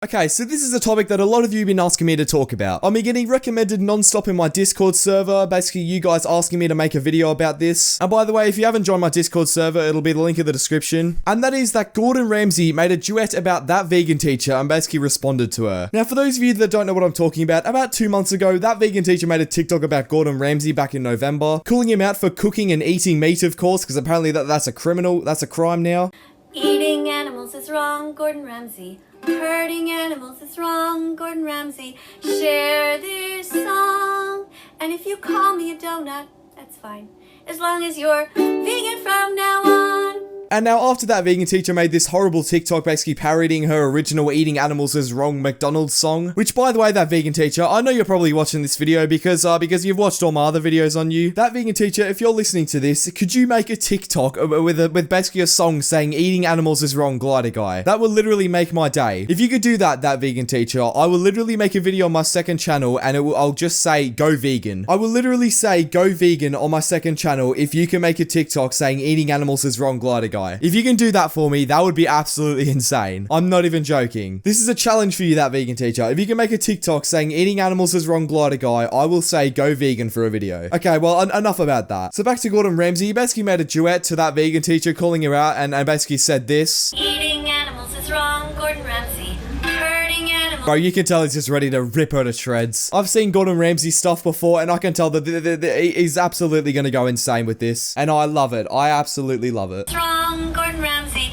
Okay, so this is a topic that a lot of you have been asking me to talk about. I'm getting recommended non-stop in my Discord server, basically you guys asking me to make a video about this. And by the way, if you haven't joined my Discord server, it'll be the link in the description. And that is that Gordon Ramsay made a duet about that vegan teacher and basically responded to her. Now, for those of you that don't know what I'm talking about 2 months ago, that vegan teacher made a TikTok about Gordon Ramsay back in November, calling him out for cooking and eating meat, of course, because apparently that's a crime now. Eating animals is wrong, Gordon Ramsay. Hurting animals is wrong, Gordon Ramsay. Share this song. And if you call me a donut, that's fine. As long as you're vegan from now on. And now after that vegan teacher made this horrible TikTok basically parodying her original eating animals is wrong McDonald's song, which by the way, that vegan teacher, I know you're probably watching this video because you've watched all my other videos on you. That vegan teacher, if you're listening to this, could you make a TikTok with basically a song saying eating animals is wrong glider guy? That will literally make my day. If you could do that vegan teacher, I will literally make a video on my second channel and I'll just say go vegan. I will literally say go vegan on my second channel if you can make a TikTok saying eating animals is wrong glider guy. If you can do that for me, that would be absolutely insane. I'm not even joking. This is a challenge for you, that vegan teacher. If you can make a TikTok saying eating animals is wrong glider guy, I will say go vegan for a video. Okay, well, enough about that. So back to Gordon Ramsay. He basically made a duet to that vegan teacher, calling her out and basically said this. Eating animals is wrong, Gordon Ramsay. Hurting animals. Bro, you can tell he's just ready to rip her to shreds. I've seen Gordon Ramsay stuff before and I can tell that he's absolutely going to go insane with this. And I love it. I absolutely love it. Wrong, Gordon Ramsay.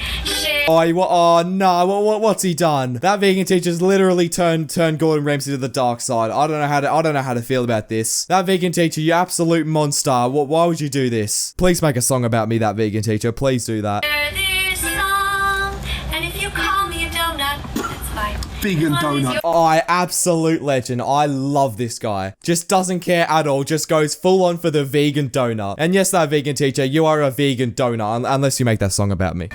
Oh no, what's he done? That vegan teacher's literally turned Gordon Ramsay to the dark side. I don't know how to feel about this. That vegan teacher, you absolute monster. Why would you do this? Please make a song about me, that vegan teacher. Please do that. This song, and if you call me a donut, that's fine. Vegan donut. Oh, absolute legend. I love this guy. Just doesn't care at all. Just goes full on for the vegan donut. And yes, that vegan teacher, you are a vegan donut, unless you make that song about me.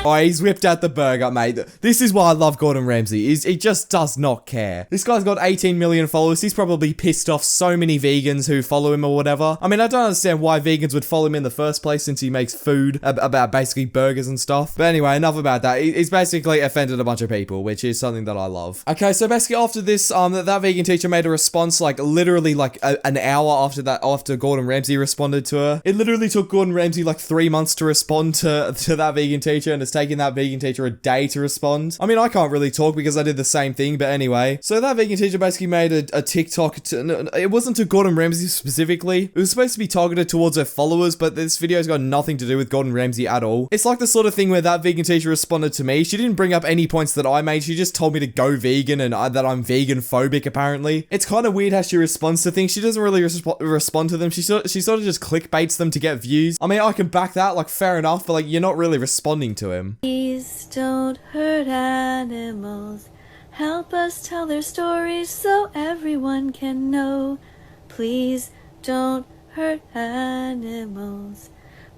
Oh, he's whipped out the burger, mate. This is why I love Gordon Ramsay. He just does not care. This guy's got 18 million followers. He's probably pissed off so many vegans who follow him or whatever. I mean, I don't understand why vegans would follow him in the first place since he makes food about basically burgers and stuff. But anyway, enough about that. He's basically offended a bunch of people, which is something that I love. Okay, so basically after this, that vegan teacher made a response literally an hour after Gordon Ramsay responded to her. It literally took Gordon Ramsay 3 months to respond to that vegan teacher, and it's taken that vegan teacher a day to respond. I mean, I can't really talk because I did the same thing, but anyway. So that vegan teacher basically made a TikTok it wasn't to Gordon Ramsay specifically. It was supposed to be targeted towards her followers, but this video's got nothing to do with Gordon Ramsay at all. It's like the sort of thing where that vegan teacher responded to me. She didn't bring up any points that I made. She just told me to go vegan and that I'm vegan phobic, apparently. It's kind of weird how she responds to things. She doesn't really respond to them. She sort of just clickbaits them to get views. I mean, I can back that, fair enough, but you're not really responding to him. Please don't hurt animals. Help us tell their stories so everyone can know. Please don't hurt animals.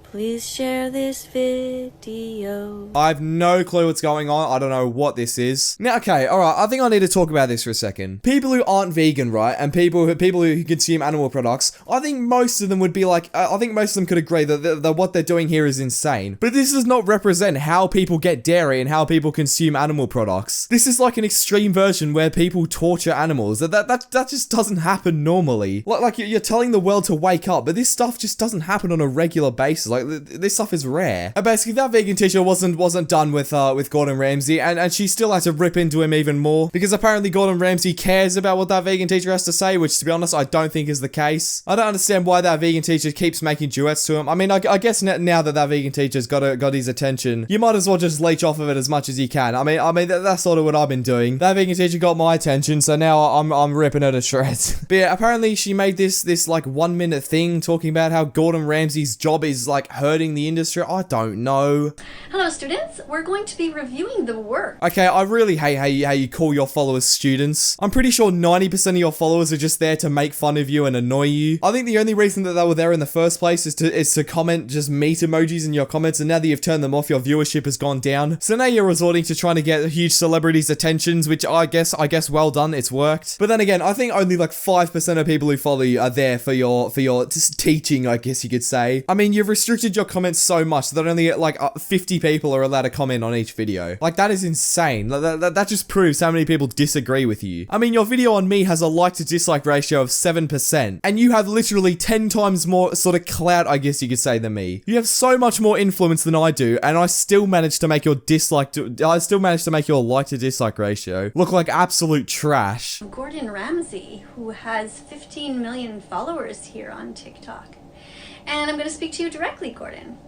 Please share this video. I have no clue what's going on. I don't know what this is. Now, okay, alright, I think I need to talk about this for a second. People who aren't vegan, right, and people who consume animal products, I think most of them would be I think most of them could agree that what they're doing here is insane. But this does not represent how people get dairy and how people consume animal products. This is like an extreme version where people torture animals. That just doesn't happen normally. You're telling the world to wake up, but this stuff just doesn't happen on a regular basis. This stuff is rare. And basically, that vegan teacher wasn't done with Gordon Ramsay, and she still had to rip into him even more because apparently Gordon Ramsay cares about what that vegan teacher has to say, which to be honest, I don't think is the case. I don't understand why that vegan teacher keeps making duets to him. I mean, I guess now that vegan teacher's got his attention, you might as well just leech off of it as much as you can. I mean that's sort of what I've been doing. That vegan teacher got my attention, so now I'm ripping her to shreds. But yeah, apparently she made this 1 minute thing talking about how Gordon Ramsay's job is hurting the industry. I don't know. Hello students, we're going to be reviewing the work. Okay, I really hate how you call your followers students. I'm pretty sure 90% of your followers are just there to make fun of you and annoy you. I think the only reason that they were there in the first place is to comment just meat emojis in your comments, and now that you've turned them off, your viewership has gone down. So now you're resorting to trying to get huge celebrities' attentions, which I guess well done, it's worked. But then again, I think only 5% of people who follow you are there for your teaching, I guess you could say. I mean, you've restricted restricted your comments so much that only like 50 people are allowed to comment on each video. Like, that is insane. That just proves how many people disagree with you. I mean, your video on me has a like to dislike ratio of 7%, and you have literally 10 times more sort of clout, I guess you could say, than me. You have so much more influence than I do, and I still managed to make your like to dislike ratio look like absolute trash. Gordon Ramsay, who has 15 million followers here on TikTok. And I'm going to speak to you directly, Gordon.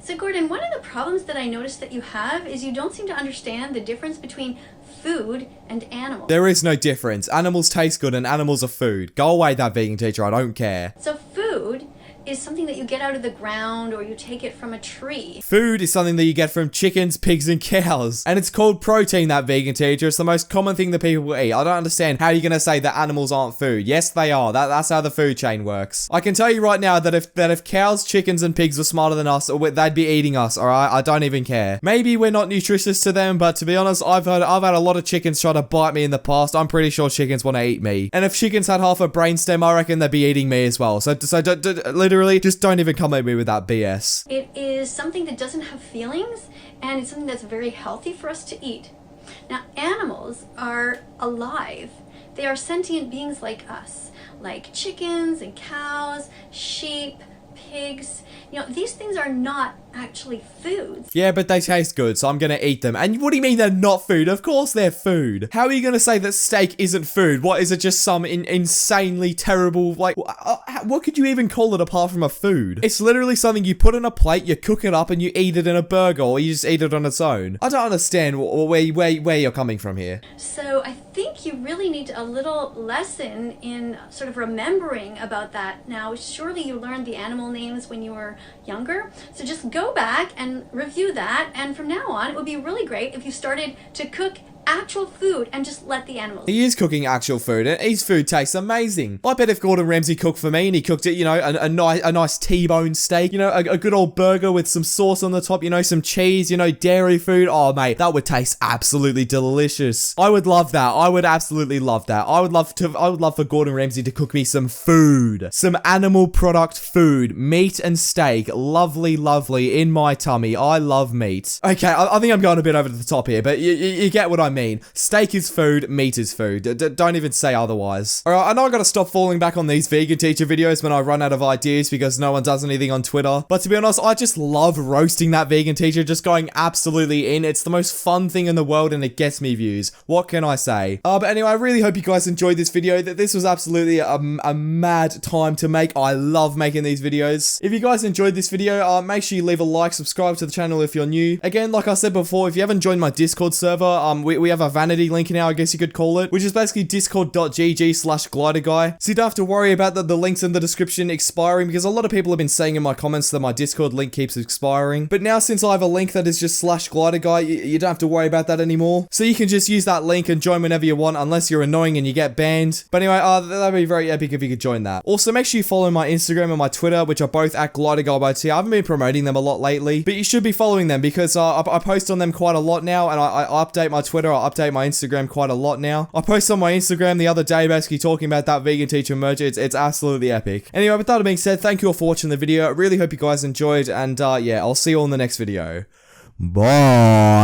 So Gordon, one of the problems that I noticed that you have is you don't seem to understand the difference between food and animals. There is no difference. Animals taste good and animals are food. Go away, that vegan teacher, I don't care. So food is something that you get out of the ground or you take it from a tree. Food is something that you get from chickens, pigs, and cows. And it's called protein, that vegan teacher. It's the most common thing that people eat. I don't understand how you're gonna say that animals aren't food. Yes, they are. That's how the food chain works. I can tell you right now that if cows, chickens, and pigs were smarter than us, they'd be eating us, alright? I don't even care. Maybe we're not nutritious to them, but to be honest, I've had a lot of chickens try to bite me in the past. I'm pretty sure chickens want to eat me. And if chickens had half a brainstem, I reckon they'd be eating me as well. So literally, just don't even come at me with that BS. It is something that doesn't have feelings, and it's something that's very healthy for us to eat. Now, animals are alive. They are sentient beings like us, like chickens and cows, sheep, pigs. You know, these things are not actually foods. Yeah, but they taste good, so I'm gonna eat them. And what do you mean they're not food? Of course they're food. How are you gonna say that steak isn't food? What, is it just some insanely terrible, like, what could you even call it apart from a food? It's literally something you put on a plate, you cook it up, and you eat it in a burger, or you just eat it on its own. I don't understand where you're coming from here. So I think you really need a little lesson in sort of remembering about that. Now, surely you learned the animal names when you were younger, so just go back and review that, and from now on it would be really great if you started to cook actual food and just let the animals. He is cooking actual food, and his food tastes amazing. I bet if Gordon Ramsay cooked for me and he cooked it, you know, a nice T-bone steak, you know, a good old burger with some sauce on the top, you know, some cheese, you know, dairy food. Oh, mate, that would taste absolutely delicious. I would love that. I would absolutely love that. I would love for Gordon Ramsay to cook me some food, some animal product food, meat and steak. Lovely, lovely in my tummy. I love meat. Okay, I think I'm going a bit over the top here, but you get what I mean. Steak is food, meat is food. Don't even say otherwise. Alright, I know I gotta stop falling back on these vegan teacher videos when I run out of ideas because no one does anything on Twitter. But to be honest, I just love roasting that vegan teacher, just going absolutely in. It's the most fun thing in the world and it gets me views. What can I say? But anyway, I really hope you guys enjoyed this video. This was absolutely a mad time to make. I love making these videos. If you guys enjoyed this video, make sure you leave a like, subscribe to the channel if you're new. Again, like I said before, if you haven't joined my Discord server, we have a vanity link now, I guess you could call it, which is basically discord.gg/gliderguy. So you don't have to worry about the links in the description expiring, because a lot of people have been saying in my comments that my Discord link keeps expiring. But now, since I have a link that is just /gliderguy, you don't have to worry about that anymore. So you can just use that link and join whenever you want, unless you're annoying and you get banned. But anyway, that'd be very epic if you could join that. Also, make sure you follow my Instagram and my Twitter, which are both @gliderguy. I haven't been promoting them a lot lately, but you should be following them because I post on them quite a lot now, and I update my Twitter, I update my Instagram quite a lot now. I posted on my Instagram the other day basically talking about that vegan teacher merch. It's absolutely epic. Anyway, with that being said, thank you all for watching the video. I really hope you guys enjoyed, and yeah, I'll see you all in the next video. Bye.